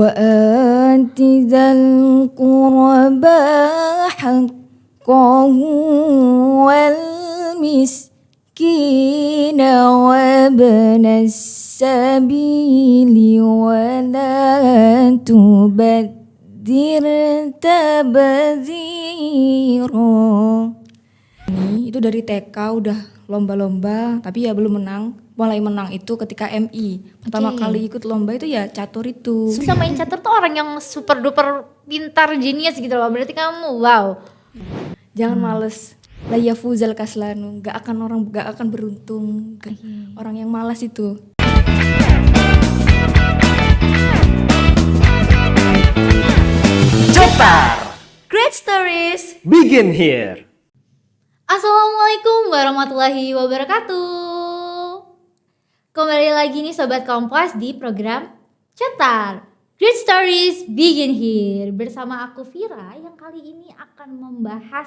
وآت ذا القربى حقه والمسكين وابن السبيل ولا تبذر تبذيرا. Itu dari TK udah lomba-lomba, tapi ya belum menang. Mulai menang itu ketika MI. Pertama kali ikut lomba itu ya catur itu. Bisa main catur tuh orang yang super duper pintar, genius gitu loh. Berarti kamu wow. Jangan males. La yafuzal kaslanu, gak akan beruntung. Orang yang malas itu. Cetar, Great stories. begin here. Assalamualaikum warahmatullahi wabarakatuh. Kembali lagi nih Sobat Kompas di program Cetar, Great Stories Begin Here. Bersama aku Vira yang kali ini akan membahas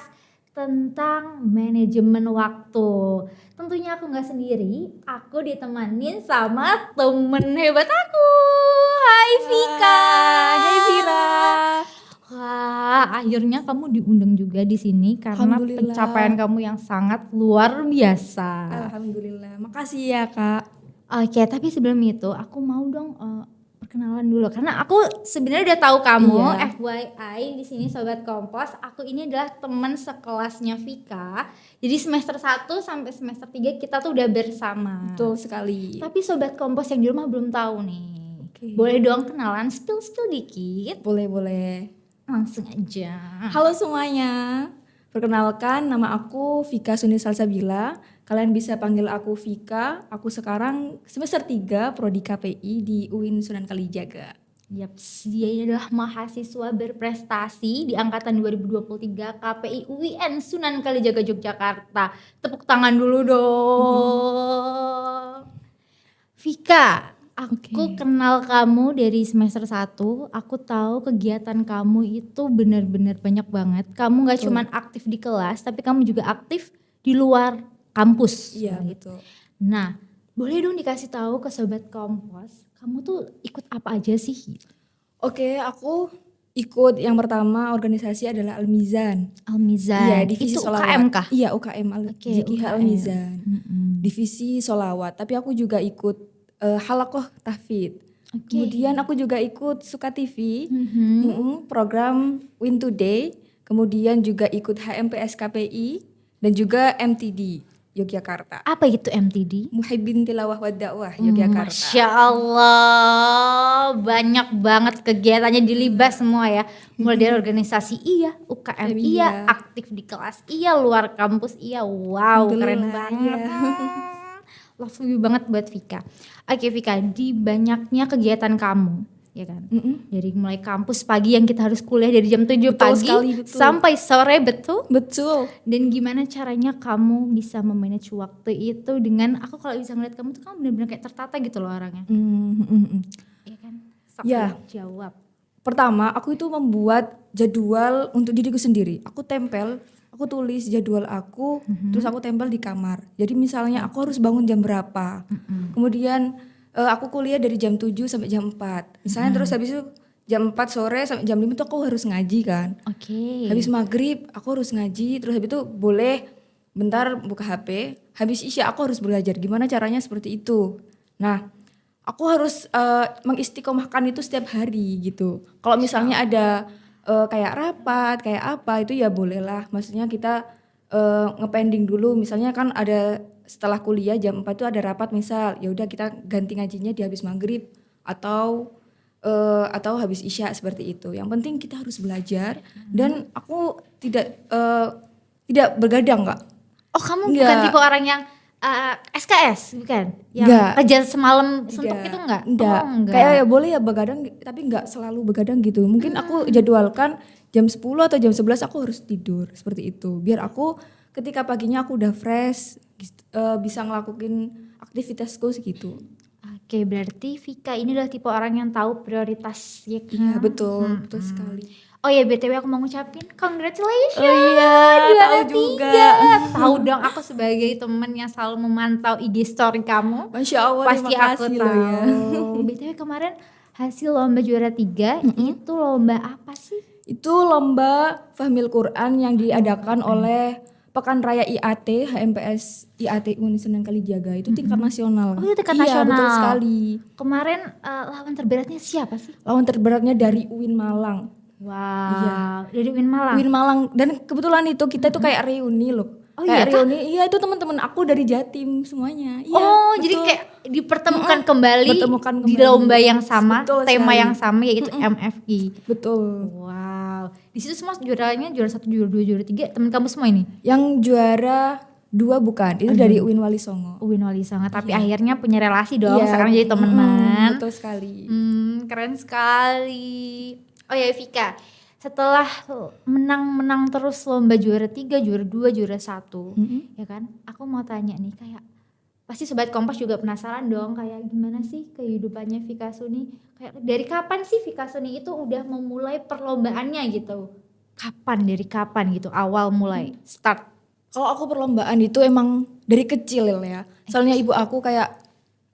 tentang manajemen waktu. Tentunya aku gak sendiri, aku ditemanin sama temen hebat aku. Hai Vika. Hai Vira. Wah, akhirnya kamu diundang juga di sini karena Alhamdulillah. pencapaian kamu yang sangat luar biasa. Alhamdulillah. Makasih ya Kak. Oke, tapi sebelum itu aku mau dong perkenalan dulu karena aku sebenarnya udah tahu kamu. Iya. FYI di sini Sobat Kompos, aku ini adalah teman sekelasnya Vika. Jadi semester 1 sampai semester 3 kita tuh udah bersama. Betul sekali. Tapi Sobat Kompos yang di rumah belum tahu nih. Oke. Boleh dong kenalan, spill dikit. Boleh. Langsung aja. Halo semuanya. Perkenalkan, nama aku Vika Suni Salsabila. Kalian bisa panggil aku Vika. Aku sekarang semester 3 Prodi KPI di UIN Sunan Kalijaga. Yaps, dia ini adalah mahasiswa berprestasi di angkatan 2023 KPI UIN Sunan Kalijaga Yogyakarta. Tepuk tangan dulu dong. Vika, aku kenal kamu dari semester 1. Aku tahu kegiatan kamu itu benar-benar banyak banget. Kamu gak cuman aktif di kelas, tapi kamu juga aktif di luar kampus. Iya, betul. Nah, boleh dong dikasih tahu ke Sobat Kompos, kamu tuh ikut apa aja sih? Oke, aku ikut yang pertama organisasi adalah Al-Mizan. Al-Mizan. Iya, divisi itu solawat. UKM kah? Iya, UKM JKH UKM. Al-Mizan. Divisi solawat. Tapi aku juga ikut halakoh tahfidz. Kemudian aku juga ikut Suka TV, program Win Today. Kemudian juga ikut HMPS KPI dan juga MTD Yogyakarta. Apa itu MTD? Muhibbin Tilawah wa Dakwah Yogyakarta. Masya Allah, banyak banget kegiatannya dilibas semua ya. Mulai dari organisasi iya, UKM iya, aktif di kelas iya, luar kampus iya. Wow, keren banget. Love you banget buat Vika. Oke Vika, di banyaknya kegiatan kamu, ya kan? Dari mulai kampus pagi yang kita harus kuliah dari jam 7 pagi sekali, betul. sampai sore, betul? Betul. Dan gimana caranya kamu bisa memanage waktu itu dengan, aku kalau bisa ngeliat kamu tuh kamu benar-benar kayak tertata gitu loh orangnya. Iya kan? Sok Ya. jawab. Pertama, aku itu membuat jadwal untuk diriku sendiri. Aku tulis jadwal aku, terus aku tempel di kamar. Jadi misalnya aku harus bangun jam berapa. Kemudian aku kuliah dari jam 7 sampai jam 4. Misalnya terus habis itu jam 4 sore sampai jam 5 tuh aku harus ngaji kan. Oke. Habis maghrib aku harus ngaji, terus habis itu boleh bentar buka HP. Habis isya aku harus belajar. Gimana caranya seperti itu. Nah, aku harus mengistiqomahkan itu setiap hari gitu. Kalau misalnya ada kayak rapat, kayak apa itu ya bolehlah. Maksudnya kita ngepending dulu. Misalnya kan ada setelah kuliah jam 4 itu ada rapat misal. Ya udah kita ganti ngajinya di habis maghrib atau habis isya seperti itu. Yang penting kita harus belajar dan aku tidak bergadang Kak. Oh kamu Enggak. bukan tipe orang yang SKS bukan? Yang Enggak. kerja semalam suntuk itu enggak? Enggak. Oh, enggak. Kayak ya boleh ya begadang tapi enggak selalu begadang gitu. Mungkin aku jadwalkan jam 10 atau jam 11 aku harus tidur seperti itu. Biar aku ketika paginya aku udah fresh bisa ngelakuin aktivitasku segitu. Oke, berarti Vika ini adalah tipe orang yang tahu prioritas ya kan? Iya, betul sekali. Oh ya BTW aku mau ngucapin congratulations. Oh iya, juara tahu 3. juga. Tahu dong aku sebagai temen yang selalu memantau IG story kamu. Masya Allah, Pasti terima aku kasih tahu. loh ya. BTW kemarin hasil lomba juara 3 itu lomba apa sih? Itu lomba Fahmil Quran yang diadakan oleh Pekan Raya IAT, HMPS IAT Universitas Kalijaga, itu tingkat nasional. Oh, itu tingkat Iya, betul nasional. sekali. Kemarin lawan terberatnya siapa sih? Lawan terberatnya dari UIN Malang. Wow, dari UIN Malang. UIN Malang, dan kebetulan itu kita tuh kayak reuni loh. Oh Kayak iya, reuni, iya itu teman-teman aku dari Jatim semuanya. Iya, Oh, jadi betul. kayak dipertemukan kembali Bertemukan di kembali. lomba yang sama, Betul tema sekali. yang sama yaitu MFQ. Betul. Wow, di situ semua juaranya juara 1, juara 2, juara 3 teman kamu semua ini. Yang juara 2 bukan, itu dari UIN Wali Songo. UIN Wali Songo, tapi akhirnya punya relasi dong, Iya, sekarang jadi temenan. betul sekali. Keren sekali. Oh ya Vika, setelah menang terus lomba juara 3, juara 2, juara 1, ya kan? Aku mau tanya nih, kayak pasti Sobat Kompas juga penasaran dong, kayak gimana sih kehidupannya Vika Suni? Kayak dari kapan sih Vika Suni itu udah memulai perlombaannya gitu? Dari kapan gitu awal mulai start? Kalau aku perlombaan itu emang dari kecil ya. Soalnya ibu aku kayak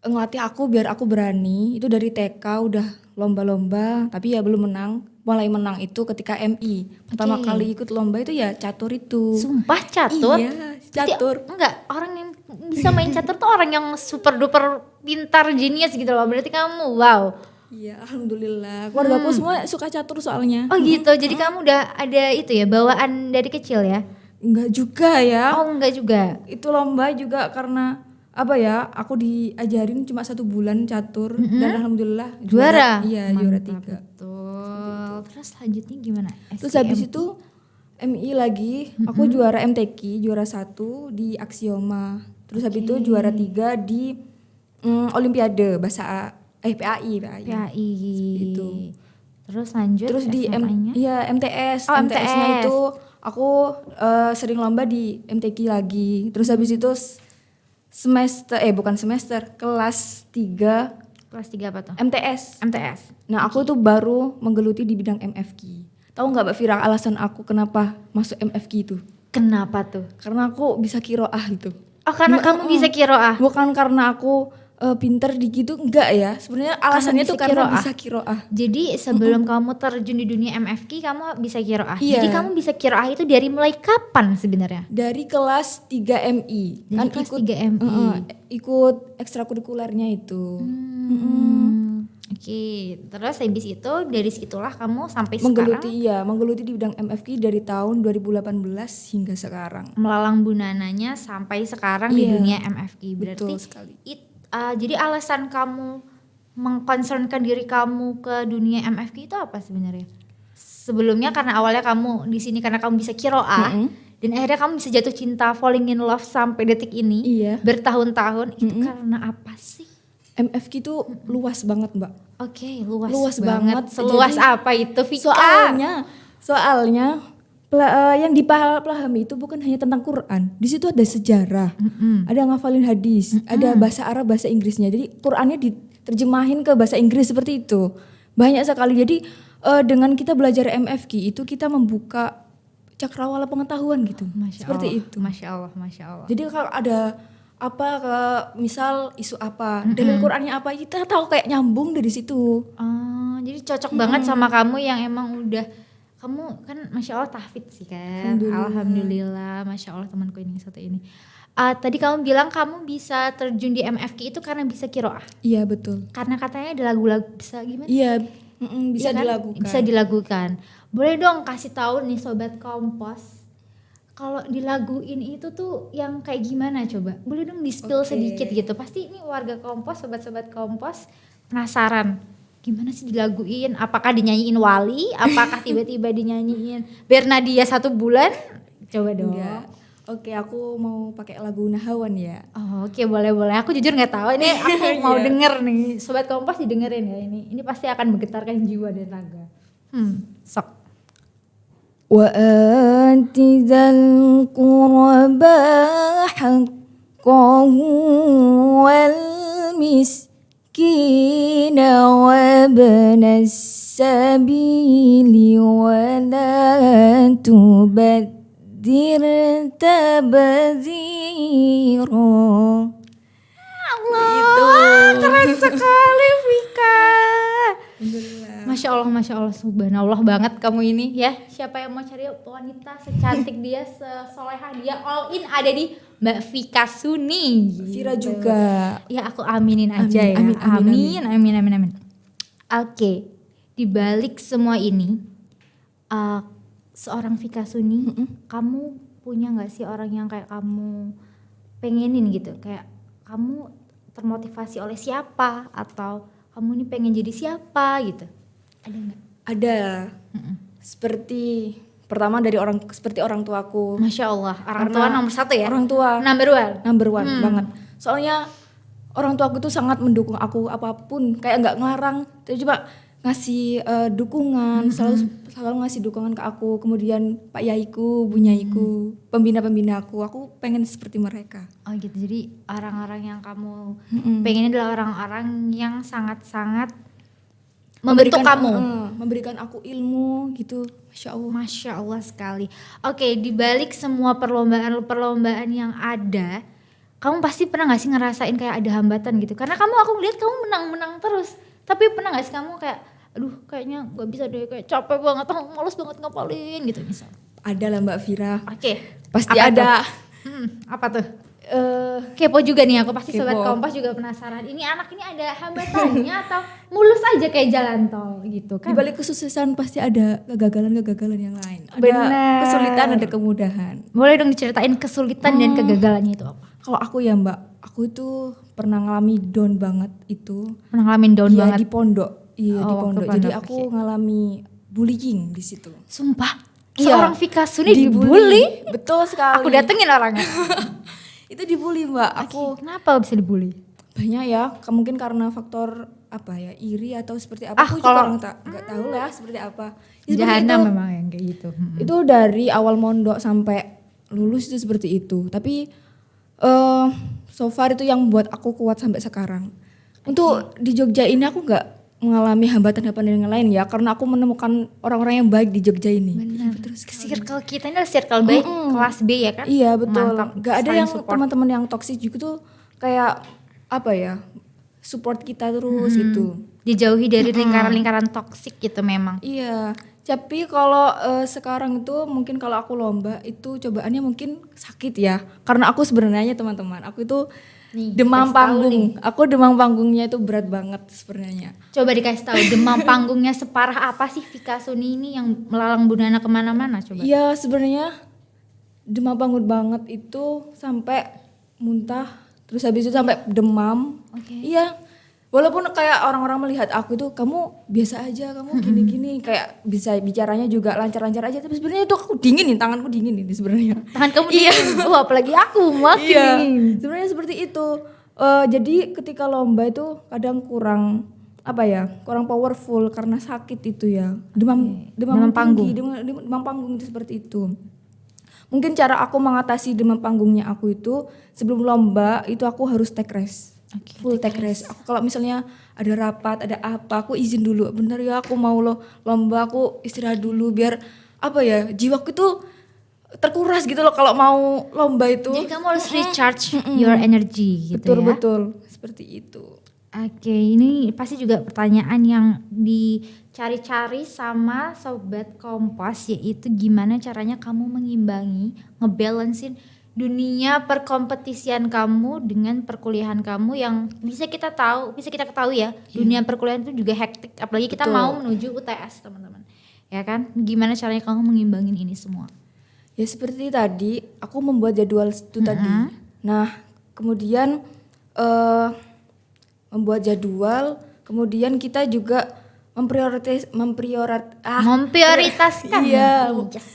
ngelatih aku biar aku berani. Itu dari TK udah lomba-lomba, tapi ya belum menang. Mulai menang itu ketika MI. Pertama kali ikut lomba itu ya catur itu. Sumpah catur? Iya, catur. Enggak, orang yang bisa main catur tuh orang yang super duper pintar, genius gitu loh. Berarti kamu wow. Iya, alhamdulillah. Keluarga aku semua suka catur soalnya. Oh gitu, jadi kamu udah ada itu ya, bawaan dari kecil ya? Enggak juga ya. Oh enggak juga? Itu lomba juga karena apa ya, aku diajarin cuma 1 bulan catur dan alhamdulillah Juara? Iya, juara Mantap, 3. betul. Terus selanjutnya gimana? Terus habis itu MI lagi, aku juara MTQ, juara 1 di Aksioma. Terus habis itu juara 3 di Olimpiade bahasa PAI. PAI. Itu. Terus lanjut Terus di SMA-nya? MTS. Oh, MTS-nya MTS. itu aku sering lomba di MTQ lagi. Terus habis itu kelas 3 Kelas 3 apa tuh? MTS. MTS. Nah, aku tuh baru menggeluti di bidang MFQ. Tahu nggak Mbak Vira alasan aku kenapa masuk MFQ itu? Kenapa tuh? Karena aku bisa kiroah gitu. Oh karena kamu bisa kiroah? Bukan karena aku pinter di gitu, enggak ya. Sebenarnya alasannya tuh karena bisa kiroah. Jadi sebelum kamu terjun di dunia MFQ kamu bisa kiroah. Iya. Jadi kamu bisa kiroah itu dari mulai kapan sebenarnya? Dari kelas 3 MI. Dari kelas 3 MI. Ikut ekstrakurikulernya itu. Oke, terus habis itu dari situlah kamu sampai sekarang Menggeluti di bidang MFQ dari tahun 2018 hingga sekarang. melalang bunananya sampai sekarang di Iya, dunia MFQ. Berarti betul sekali. jadi alasan kamu mengconcernkan diri kamu ke dunia MFQ itu apa sebenarnya? Sebelumnya karena awalnya kamu di sini karena kamu bisa kiroah dan akhirnya kamu bisa jatuh cinta, falling in love sampai detik ini, Iya. bertahun-tahun. Itu karena apa sih? MFQ itu luas banget, Mbak. Oke, luas Luas banget. banget. Seluas Jadi, apa itu, Vika? Soalnya yang dipahami itu bukan hanya tentang Quran. Di situ ada sejarah, ada ngafalin hadis, ada bahasa Arab, bahasa Inggrisnya. Jadi Qurannya diterjemahin ke bahasa Inggris seperti itu. Banyak sekali. Jadi dengan kita belajar MFQ itu kita membuka cakrawala pengetahuan gitu. Seperti itu. Masya Allah, Masya Allah. Jadi kalau ada misal isu apa, dalil Qurannya apa, kita tahu kayak nyambung dari situ. Jadi cocok banget sama kamu yang emang udah, kamu kan Masya Allah tahfidz sih kan. Alhamdulillah, Masya Allah temanku ini satu ini. Tadi kamu bilang kamu bisa terjun di MFQ itu karena bisa kiroah. Iya betul. Karena katanya ada lagu-lagu bisa gimana? Iya, bisa Iya kan? dilakukan. Bisa dilakukan. Boleh dong kasih tahu nih Sobat Kompos, kalau dilaguin itu tuh yang kayak gimana coba? Boleh dong di-spill sedikit gitu. Pasti ini warga Kompos, sobat-sobat Kompos penasaran. Gimana sih dilaguin? Apakah dinyanyiin Wali? Apakah tiba-tiba dinyanyiin Bernadia 1 bulan? Coba dong. Enggak. Oke, aku mau pakai lagu Nahawan ya. Oh, oke, boleh. Aku jujur nggak tahu. Ini aku mau denger nih. Sobat Kompas didengerin ya ini. Ini pasti akan menggetarkan jiwa dan raga. Sok. وآت ذا القربى حقه والمسكين وابن السبيل ولا تبذر تبذيرا. Allah, keren sekali Vika. Alhamdulillah. Masya Allah, subhanallah banget kamu ini ya. Siapa yang mau cari wanita secantik dia, sesolehah dia, all in ada di Mbak Vika Suni. Vira Gitu. juga. Ya aku aminin aja Amin, ya. Amin. Oke, di balik semua ini, seorang Vika Suni, kamu punya nggak sih orang yang kayak kamu pengenin gitu? Kayak kamu termotivasi oleh siapa atau kamu ini pengen jadi siapa gitu? Ada nggak? Ada. Seperti pertama dari seperti orang tuaku. Masya Allah, orang Karena tua nomor satu ya? Orang tua Number one. banget. Soalnya orang tuaku tuh sangat mendukung aku apapun, kayak nggak ngelarang, tapi cuma ngasih dukungan, selalu ngasih dukungan ke aku. Kemudian Pak Yaiku, Bu Nyaiku, pembina-pembina aku pengen seperti mereka. Oh gitu, jadi orang-orang yang kamu pengen adalah orang-orang yang sangat-sangat membentuk kamu. Memberikan aku ilmu gitu. Masya Allah. Masya Allah sekali. Oke, di balik semua perlombaan yang ada, kamu pasti pernah gak sih ngerasain kayak ada hambatan gitu? Karena aku ngeliat kamu menang terus. Tapi pernah gak sih kamu kayak, aduh kayaknya gak bisa deh, kayak capek banget, males banget ngapalin gitu misal? Ada lah Mbak Vira. Oke. Pasti Apa ada. Apa tuh? Kepo juga nih aku, pasti Sobat Kepo. Kompas juga penasaran. Ini anak ini ada hambatannya atau mulus aja kayak jalan tol gitu Di kan? balik kesuksesan pasti ada kegagalan-kegagalan yang lain. Ada Benar. kesulitan, ada kemudahan. Boleh dong diceritain kesulitan dan kegagalannya itu apa? Kalau aku ya Mbak, aku itu pernah ngalami down banget itu. Pernah ngalamin down Iya, banget? di pondok. Iya, di Oh, pondok. ke Jadi pondok, aku oke. ngalami bullying di situ. Sumpah? Iya. Seorang Vika Suni dibully? Betul sekali. Aku datengin orangnya. Itu dibully Mbak. Aku Kenapa bisa dibully? banyak ya, mungkin karena faktor apa ya, iri atau seperti apa. Ah, Aku juga kalau- orang nggak tahu lah seperti apa. Ya, seperti Jahanam itu. memang yang kayak gitu. Itu dari awal mondok sampai lulus itu seperti itu. Tapi so far itu yang buat aku kuat sampai sekarang. Untuk di Jogja ini aku nggak mengalami hambatan-hambatan yang lain ya, karena aku menemukan orang-orang yang baik di Jogja ini. Benar. Circle kita ini adalah circle baik, kelas B ya kan? Iya betul. Mantap. Gak ada Saling yang support. teman-teman yang toksik juga tuh kayak apa ya, support kita terus gitu. Dijauhi dari lingkaran-lingkaran toksik gitu memang. Iya. Tapi kalau sekarang itu mungkin kalau aku lomba itu cobaannya mungkin sakit ya. Karena aku sebenarnya teman-teman, aku itu Nih, demam kasih tahu panggung. Aku demam panggungnya itu berat banget sebenarnya. Coba dikasih tahu demam panggungnya separah apa sih Vika Suni ini yang melalang buana kemana-mana coba? Iya sebenarnya demam panggung banget itu sampai muntah, terus habis itu sampai demam. Oke. Iya. Walaupun kayak orang-orang melihat aku itu kamu biasa aja, kamu gini-gini, kayak bisa bicaranya juga lancar-lancar aja, tapi sebenarnya itu aku dingin nih, tanganku dingin ini sebenarnya. Tangan kamu dingin. Oh, apalagi aku makin Iya, dingin. sebenarnya seperti itu. Jadi ketika lomba itu kadang kurang apa ya, kurang powerful karena sakit itu ya. Demam Demam panggung. tinggi, demam panggung itu seperti itu. Mungkin cara aku mengatasi demam panggungnya aku itu sebelum lomba itu aku harus take rest. Oke, Full take rest. Aku kalau misalnya ada rapat, ada apa, aku izin dulu. Bentar ya, aku mau lomba, aku istirahat dulu biar apa ya, jiwaku itu terkuras gitu loh kalau mau lomba itu. Jadi kamu harus recharge your energy gitu ya. Betul, seperti itu. Oke, ini pasti juga pertanyaan yang dicari-cari sama Sobat Kompas, yaitu gimana caranya kamu mengimbangi, ngebalancein dunia perkompetisian kamu dengan perkuliahan kamu yang bisa kita ketahui ya, dunia perkuliahan itu juga hektik, apalagi kita Betul. mau menuju UTS teman-teman. Ya kan? Gimana caranya kamu mengimbangin ini semua? Ya seperti tadi, aku membuat jadwal itu tadi. Nah, kemudian membuat jadwal, kemudian kita juga Memprioritaskan. Iya. Yes.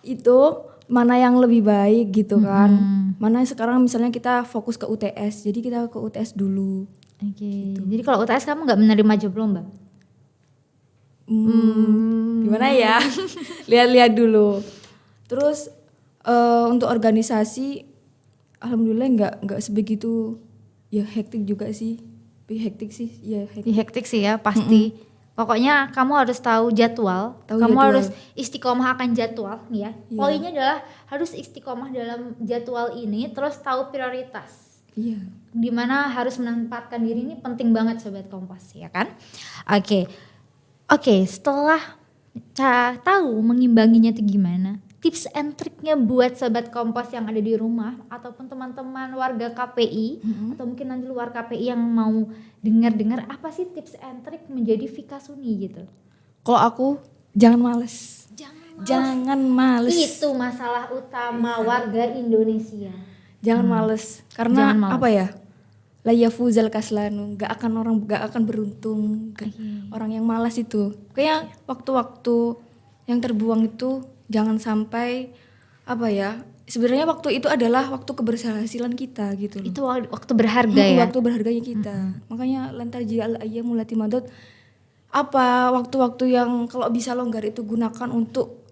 Itu mana yang lebih baik gitu kan. Mana sekarang misalnya kita fokus ke UTS, jadi kita ke UTS dulu. Oke. Jadi kalau UTS kamu nggak menerima job lomba? Gimana ya? Lihat-lihat dulu. Terus untuk organisasi, alhamdulillah nggak sebegitu ya, hektik juga sih. Hektik sih, ya hektik. Hektik sih ya pasti. Pokoknya kamu harus tahu jadwal. Kamu jadwal. harus istiqomah akan jadwal nih ya. Iya. Poinnya adalah harus istiqomah dalam jadwal ini, terus tahu prioritas. Iya. Dimana harus menempatkan diri ini penting banget Sobat Kompas ya kan. Oke, setelah tahu mengimbanginya itu gimana, tips and triknya buat Sobat Kompas yang ada di rumah ataupun teman-teman warga KPI atau mungkin nanti luar KPI yang mau dengar-dengar, apa sih tips and trik menjadi Vika Suni gitu? Kalau aku jangan males. Jangan males. Itu masalah utama warga Indonesia. Jangan males. Karena Jangan males. apa ya? La yafuzal kaslanu, gak akan beruntung. Orang yang malas itu. Kayak waktu-waktu yang terbuang itu jangan sampai apa ya? Sebenarnya waktu itu adalah waktu keberhasilan kita gitu loh. Itu waktu berharga ya. Waktu berharganya kita. Makanya lantar jial ayyamul lati madad, apa waktu-waktu yang kalau bisa longgar itu gunakan untuk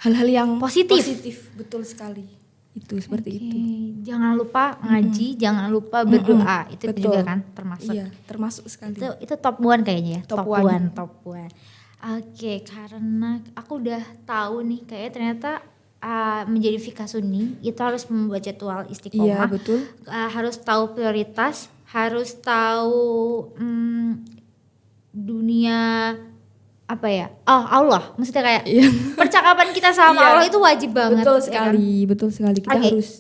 hal-hal yang Positif. Betul sekali. Itu seperti itu. Jangan lupa ngaji, jangan lupa berdoa. Itu Betul. juga kan termasuk. Iya, termasuk sekali. Itu top one kayaknya ya. Top one. Top one. Oke, karena aku udah tahu nih kayaknya ternyata menjadi Vika Suni itu harus membuat jadwal Iya, istiqomah. betul. Harus tahu prioritas, harus tahu dunia apa ya? Oh, Allah. Maksudnya kayak percakapan kita sama Iya. Allah itu wajib banget. Betul ya kan? sekali, betul sekali. Kita Oke. harus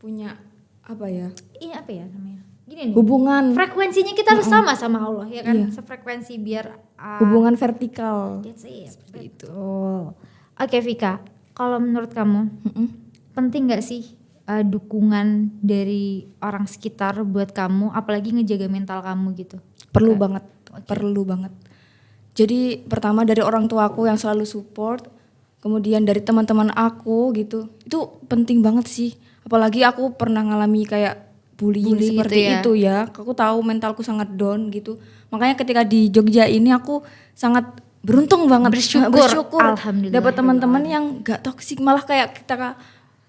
punya apa ya? Ini apa ya namanya? Gini nih. Hubungan Frekuensinya kita harus sama Allah ya kan? Iya. Sefrekuensi biar hubungan vertikal. that's it. Seperti itu. Oke Vika, kalau menurut kamu penting nggak sih dukungan dari orang sekitar buat kamu, apalagi ngejaga mental kamu gitu? Perlu banget, perlu banget. Jadi pertama dari orang tuaku yang selalu support, kemudian dari teman-teman aku gitu. Itu penting banget sih. Apalagi aku pernah ngalami kayak bullying seperti gitu ya. itu ya. Aku tahu mentalku sangat down gitu. Makanya ketika di Jogja ini aku sangat beruntung banget, bersyukur Alhamdulillah. dapat teman-teman yang gak toksik, malah kayak kita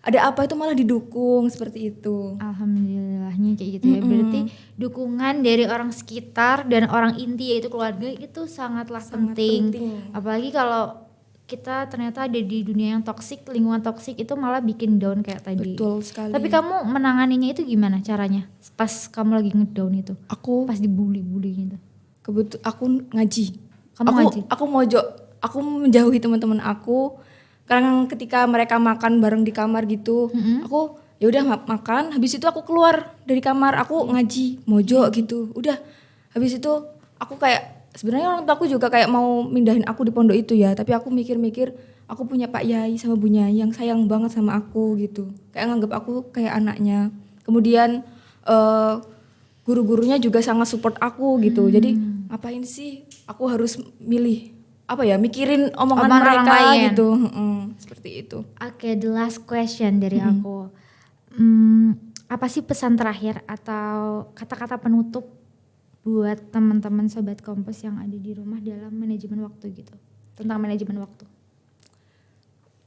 ada apa itu malah didukung seperti itu. Alhamdulillahnya kayak gitu ya. Berarti dukungan dari orang sekitar dan orang inti yaitu keluarga itu sangatlah penting. Apalagi kalau kita ternyata ada di dunia yang toksik, lingkungan toksik itu malah bikin down kayak tadi. Betul sekali. Tapi kamu menanganinya itu gimana caranya? Pas kamu lagi ngedown itu, Aku pas dibully gitu. aku ngaji. Kamu ngaji? Aku menjauhi teman-teman aku karena ketika mereka makan bareng di kamar gitu, aku ya udah makan, habis itu aku keluar dari kamar, aku ngaji, mojok gitu. Udah. Habis itu aku kayak sebenarnya orang tua aku juga kayak mau mindahin aku di pondok itu ya, tapi aku mikir-mikir aku punya Pak Yai sama Bu Nyai yang sayang banget sama aku gitu. Kayak nganggap aku kayak anaknya. Kemudian guru-gurunya juga sangat support aku gitu. Jadi ngapain sih aku harus milih apa ya, mikirin omongan Omongan orang mereka lain. gitu. Seperti itu. Oke, the last question dari aku. Apa sih pesan terakhir atau kata-kata penutup buat teman-teman Sobat Kompas yang ada di rumah dalam manajemen waktu gitu? Tentang manajemen waktu.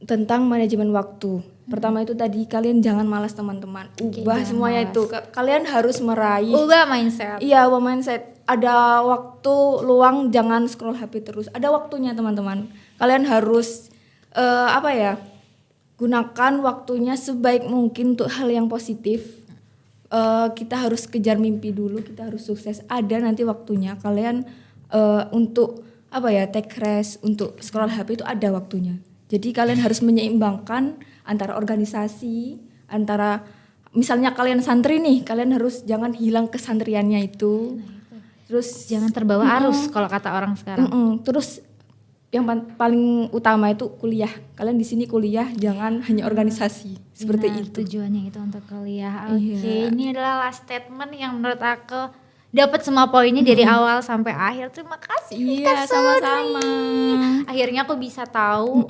Tentang manajemen waktu. Pertama itu tadi kalian jangan malas teman-teman. Ubah jangan semuanya malas. itu. Kalian harus meraih. Ubah mindset. Iya, ubah mindset. Ada waktu luang jangan scroll HP terus. Ada waktunya teman-teman. Kalian harus apa ya? Gunakan waktunya sebaik mungkin untuk hal yang positif. Kita harus kejar mimpi dulu, kita harus sukses. Ada nanti waktunya kalian untuk apa ya, take rest, untuk scroll HP itu ada waktunya. Jadi kalian harus menyeimbangkan antara organisasi, antara misalnya kalian santri nih, kalian harus jangan hilang kesantriannya itu. Terus Jangan terbawa arus kalau kata orang sekarang. terus yang paling utama itu kuliah. Kalian di sini kuliah, jangan hanya organisasi. Seperti Benar, itu. tujuannya itu untuk kuliah. Oke, Iya. ini adalah last statement yang menurut aku dapat semua poinnya dari awal sampai akhir. Terima kasih. Iya, sama-sama. Akhirnya aku bisa tahu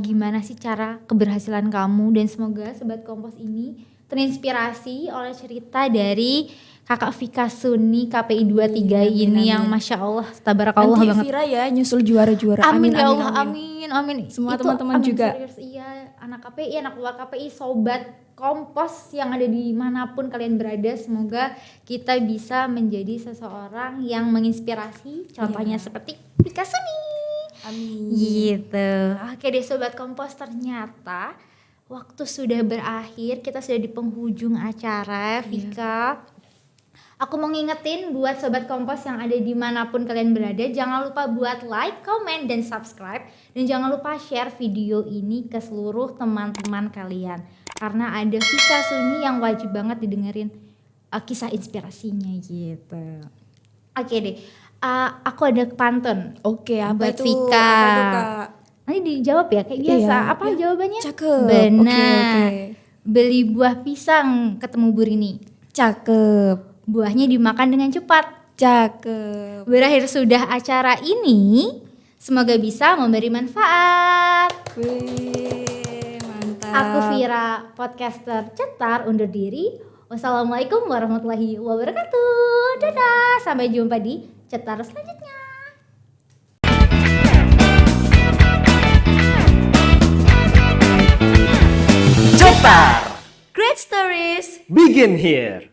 gimana sih cara keberhasilan kamu, dan semoga Sobat Kompas ini terinspirasi oleh cerita dari Kakak Vika Suni KPI 23 ini yang Masya Allah, tabarakallah Nanti banget. Vira ya nyusul juara-juara. Amin ya Allah, amin. Semua Itu teman-teman amin, juga. serius, iya, anak KPI, anak luar KPI, Sobat Kompas yang ada di manapun kalian berada, semoga kita bisa menjadi seseorang yang menginspirasi. Contohnya seperti Vika Suni. Amin. Gitu. Oke deh Sobat Kompas, ternyata waktu sudah berakhir, kita sudah di penghujung acara, Vika. Aku mau ngingetin buat Sobat Kompos yang ada dimanapun kalian berada, jangan lupa buat like, comment, dan subscribe. Dan jangan lupa share video ini ke seluruh teman-teman kalian. Karena ada Vika Suni yang wajib banget didengerin kisah inspirasinya gitu. Oke deh, aku ada pantun. Oke, apa Buat itu? Vika. Apa itu, Kak? Nanti dijawab ya kayak biasa. Iya, Apa ya. jawabannya? Cakep. Benar. Oke. Beli buah pisang ketemu Burini. Cakep. Buahnya dimakan dengan cepat. Cakep. Berakhir sudah acara ini. Semoga bisa memberi manfaat. Wih, mantap. Aku Vira, podcaster Cetar, undur diri. Wassalamualaikum warahmatullahi wabarakatuh. Dadah, sampai jumpa di Cetar selanjutnya. Cetar, Great stories. begin here.